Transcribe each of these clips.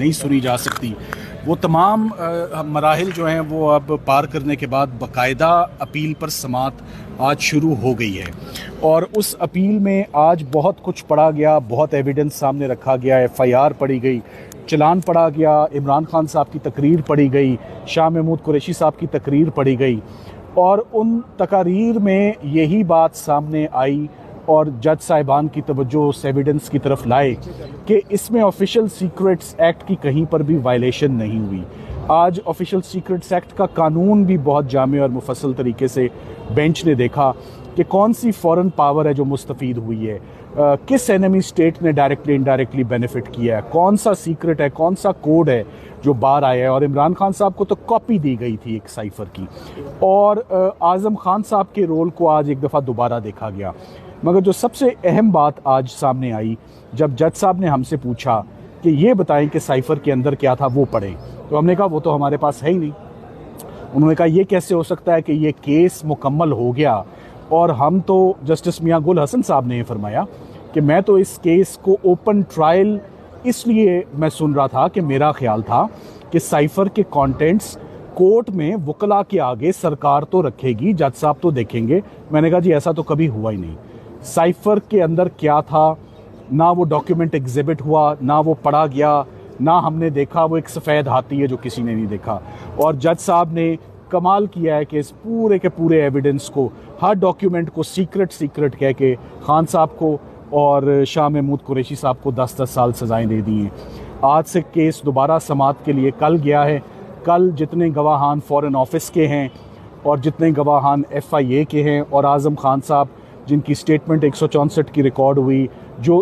نہیں سنی جا سکتی، وہ تمام مراحل جو ہیں وہ اب پار کرنے کے بعد باقاعدہ اپیل پر سماعت آج شروع ہو گئی ہے، اور اس اپیل میں آج بہت کچھ پڑھا گیا، بہت ایویڈنس سامنے رکھا گیا، ایف آئی آر پڑھی گئی، چلان پڑھا گیا، عمران خان صاحب کی تقریر پڑھی گئی، شاہ محمود قریشی صاحب کی تقریر پڑھی گئی، اور ان تقاریر میں یہی بات سامنے آئی اور جج صاحبان کی توجہ اس ایویڈنس کی طرف لائے کہ اس میں آفیشل سیکرٹس ایکٹ کی کہیں پر بھی وائلیشن نہیں ہوئی۔ آج آفیشل سیکرٹس ایکٹ کا قانون بھی بہت جامع اور مفصل طریقے سے بینچ نے دیکھا کہ کون سی فورن پاور ہے جو مستفید ہوئی ہے، کس اینمی اسٹیٹ نے ڈائریکٹلی انڈائریکٹلی بینیفٹ کیا ہے، کون سا سیکرٹ ہے، کون سا کوڈ ہے جو باہر آیا ہے، اور عمران خان صاحب کو تو کاپی دی گئی تھی ایک سائفر کی، اور اعظم خان صاحب کے رول کو آج ایک دفعہ دوبارہ دیکھا گیا۔ مگر جو سب سے اہم بات آج سامنے آئی جب جج صاحب نے ہم سے پوچھا کہ یہ بتائیں کہ سائفر کے اندر کیا تھا وہ پڑھیں، تو ہم نے کہا وہ تو ہمارے پاس ہے ہی نہیں۔ انہوں نے کہا یہ کیسے ہو سکتا ہے کہ یہ کیس مکمل ہو گیا، اور ہم تو جسٹس میاں گل حسن صاحب نے یہ فرمایا کہ میں تو اس کیس کو اوپن ٹرائل اس لیے میں سن رہا تھا کہ میرا خیال تھا کہ سائفر کے کانٹینٹس کورٹ میں وکلا کے آگے سرکار تو رکھے گی، جج صاحب تو دیکھیں گے۔ میں نے کہا جی ایسا تو کبھی ہوا ہی نہیں۔ سائفر کے اندر کیا تھا نہ وہ ڈاکیومنٹ ایگزیبٹ ہوا، نہ وہ پڑھا گیا، نہ ہم نے دیکھا، وہ ایک سفید ہاتھی ہے جو کسی نے نہیں دیکھا۔ اور جج صاحب نے کمال کیا ہے کہ اس پورے کے پورے ایویڈنس کو، ہر ڈاکیومنٹ کو سیکرٹ کہہ کے خان صاحب کو اور شاہ محمود قریشی صاحب کو 10 سال سزائیں دے دی ہیں۔ آج سے کیس دوبارہ سماعت کے لیے کل گیا ہے۔ کل جتنے گواہان فورن آفس کے ہیں اور جتنے گواہان ایف آئی اے کے ہیں اور اعظم خان صاحب جن کی سٹیٹمنٹ 164 کی ریکارڈ ہوئی،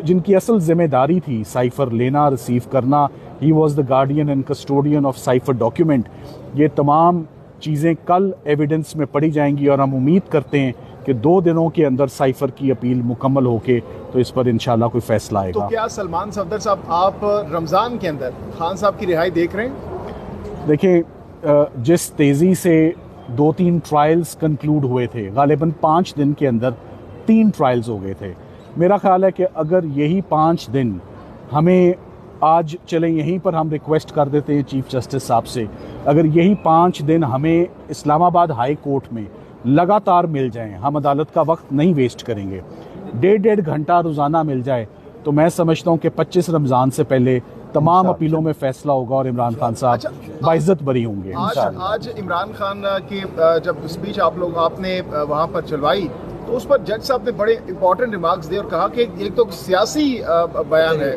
جن کی اصل ذمہ داری تھی سائفر لینا، ریسیو کرنا، he was the guardian and custodian of cipher document, یہ تمام چیزیں کل ایویڈنس میں پڑھی جائیں گی، اور ہم امید کرتے ہیں کہ 2 دنوں کے اندر سائفر کی اپیل مکمل ہو کے تو اس پر انشاءاللہ کوئی فیصلہ آئے گا۔ تو کیا سلمان صفدر صاحب آپ رمضان کے اندر خان صاحب کی رہائی دیکھ رہے ہیں؟ دیکھیں، جس تیزی سے 2-3 ٹرائلز کنکلوڈ ہوئے تھے، غالباً 5 دن کے اندر 3 ٹرائلز ہو گئے تھے، میرا خیال ہے کہ اگر یہی 5 دن ہمیں آج چلیں یہیں پر ہم ریکویسٹ کر دیتے ہیں چیف جسٹس صاحب سے، اگر یہی 5 دن ہمیں اسلام آباد ہائی کورٹ میں لگاتار مل جائیں، ہم عدالت کا وقت نہیں ویسٹ کریں گے، 1.5 گھنٹہ روزانہ مل جائے، تو میں سمجھتا ہوں کہ 25 رمضان سے پہلے تمام اپیلوں میں فیصلہ ہوگا اور عمران خان صاحب باعزت بری ہوں گے۔ آج عمران خان کی جب اسپیچ آپ نے وہاں پر چلوائی تو اس پر جج صاحب نے بڑے امپورٹنٹ ریمارکس دیے اور کہا کہ ایک تو سیاسی بیان ہے،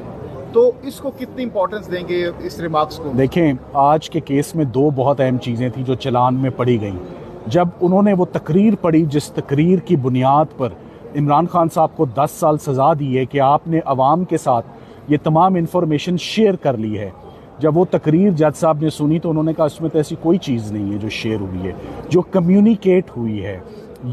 تو اس کو کتنی امپورٹنس دیں گے اس ریمارکس کو؟ دیکھیں، آج کے کیس میں 2 بہت اہم چیزیں تھیں جو چلان میں پڑھی گئیں۔ جب انہوں نے وہ تقریر پڑھی جس تقریر کی بنیاد پر عمران خان صاحب کو 10 سال سزا دی ہے کہ آپ نے عوام کے ساتھ یہ تمام انفارمیشن شیئر کر لی ہے، جب وہ تقریر جج صاحب نے سنی تو انہوں نے کہا اس میں تو ایسی کوئی چیز نہیں ہے جو شیئر ہوئی ہے، جو کمیونیکیٹ ہوئی ہے،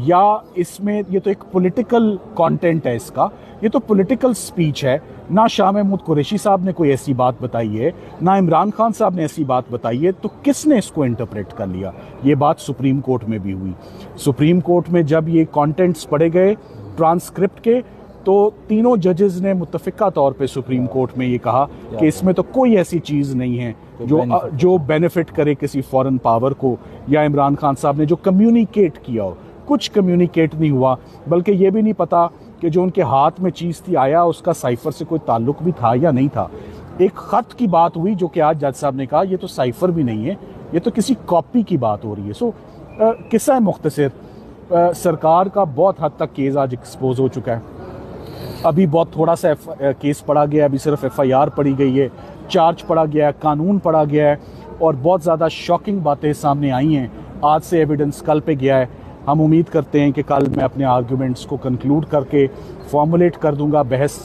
یا اس میں یہ تو ایک پولیٹیکل کانٹینٹ ہے، اس کا یہ تو پولیٹیکل سپیچ ہے۔ نہ شاہ محمود قریشی صاحب نے کوئی ایسی بات بتائی ہے، نہ عمران خان صاحب نے ایسی بات بتائی ہے، تو کس نے اس کو انٹرپریٹ کر لیا؟ یہ بات سپریم کورٹ میں بھی ہوئی۔ سپریم کورٹ میں جب یہ کانٹینٹس پڑھے گئے ٹرانسکرپٹ کے، تو تینوں ججز نے متفقہ طور پہ سپریم کورٹ میں یہ کہا کہ اس میں تو کوئی ایسی چیز نہیں ہے جو بینیفٹ کرے کسی فورن پاور کو، یا عمران خان صاحب نے جو کمیونیکیٹ کیا ہو، کچھ کمیونیکیٹ نہیں ہوا، بلکہ یہ بھی نہیں پتا کہ جو ان کے ہاتھ میں چیز تھی آیا اس کا سائفر سے کوئی تعلق بھی تھا یا نہیں تھا۔ ایک خط کی بات ہوئی جو کہ آج جج صاحب نے کہا یہ تو سائفر بھی نہیں ہے، یہ تو کسی کاپی کی بات ہو رہی ہے۔ قصہ مختصر، سرکار کا بہت حد تک کیس آج ایکسپوز ہو چکا ہے، ابھی بہت تھوڑا سا کیس پڑھا گیا ہے، ابھی صرف ایف آئی آر پڑھی گئی ہے، چارج پڑھا گیا ہے، قانون پڑھا گیا ہے، اور بہت زیادہ شاکنگ باتیں سامنے آئی ہیں۔ آج سے ایویڈنس کل پہ گیا ہے، ہم امید کرتے ہیں کہ کل میں اپنے آرگیومنٹس کو کنکلوڈ کر کے فارمولیٹ کر دوں گا، بحث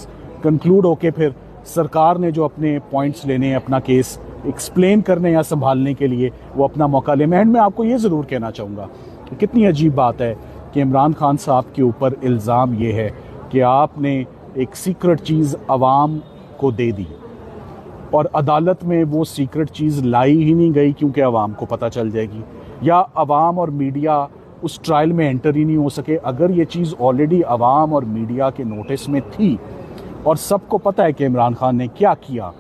کنکلوڈ ہو کے پھر سرکار نے جو اپنے پوائنٹس لینے ہیں اپنا کیس ایکسپلین کرنے یا سنبھالنے کے لیے وہ اپنا موقع لے۔ میں اینڈ میں آپ کو یہ ضرور کہنا چاہوں گا کہ کتنی عجیب بات ہے کہ عمران خان صاحب کے اوپر الزام یہ ہے کہ آپ نے ایک سیکرٹ چیز عوام کو دے دی، اور عدالت میں وہ سیکرٹ چیز لائی ہی نہیں گئی کیونکہ عوام کو پتہ چل جائے گی، یا عوام اور میڈیا اس ٹرائل میں انٹر ہی نہیں ہو سکے۔ اگر یہ چیز آلریڈی عوام اور میڈیا کے نوٹس میں تھی اور سب کو پتہ ہے کہ عمران خان نے کیا کیا،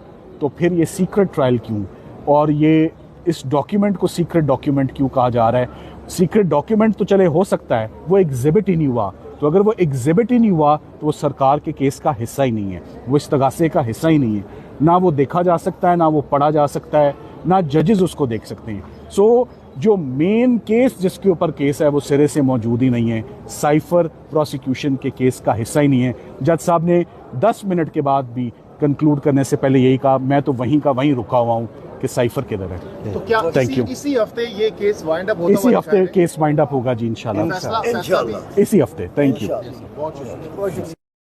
تو پھر یہ سیکرٹ ٹرائل کیوں، اور یہ اس ڈاکیومنٹ کو سیکرٹ ڈاکیومنٹ کیوں کہا جا رہا ہے؟ سیکرٹ ڈاکیومنٹ تو چلے ہو سکتا ہے، وہ ایگزیبٹ ہی نہیں ہوا، تو اگر وہ ایگزیبٹ ہی نہیں ہوا تو وہ سرکار کے کیس کا حصہ ہی نہیں ہے، وہ استغاثے کا حصہ ہی نہیں ہے، نہ وہ دیکھا جا سکتا ہے، نہ وہ پڑھا جا سکتا ہے، نہ ججز اس کو دیکھ سکتے ہیں۔ سو جو مین کیس جس کے اوپر کیس ہے وہ سرے سے موجود ہی نہیں ہے، سائفر پروسیکیوشن کے کیس کا حصہ ہی نہیں ہے۔ جج صاحب نے 10 منٹ کے بعد بھی کنکلوڈ کرنے سے پہلے یہی کہا میں تو وہیں کا وہیں رکا ہوا ہوں کہ سائفر کدھر ہے۔ تو کیا Thank you. اسی ہفتے یہ کیس وائنڈ اپ ہوتا اسی ہفتے کیس وائنڈ اپ ہوگا جی انشاءاللہ، فیصلہ اسی ہفتے۔ Thank you. بہت شکریہ۔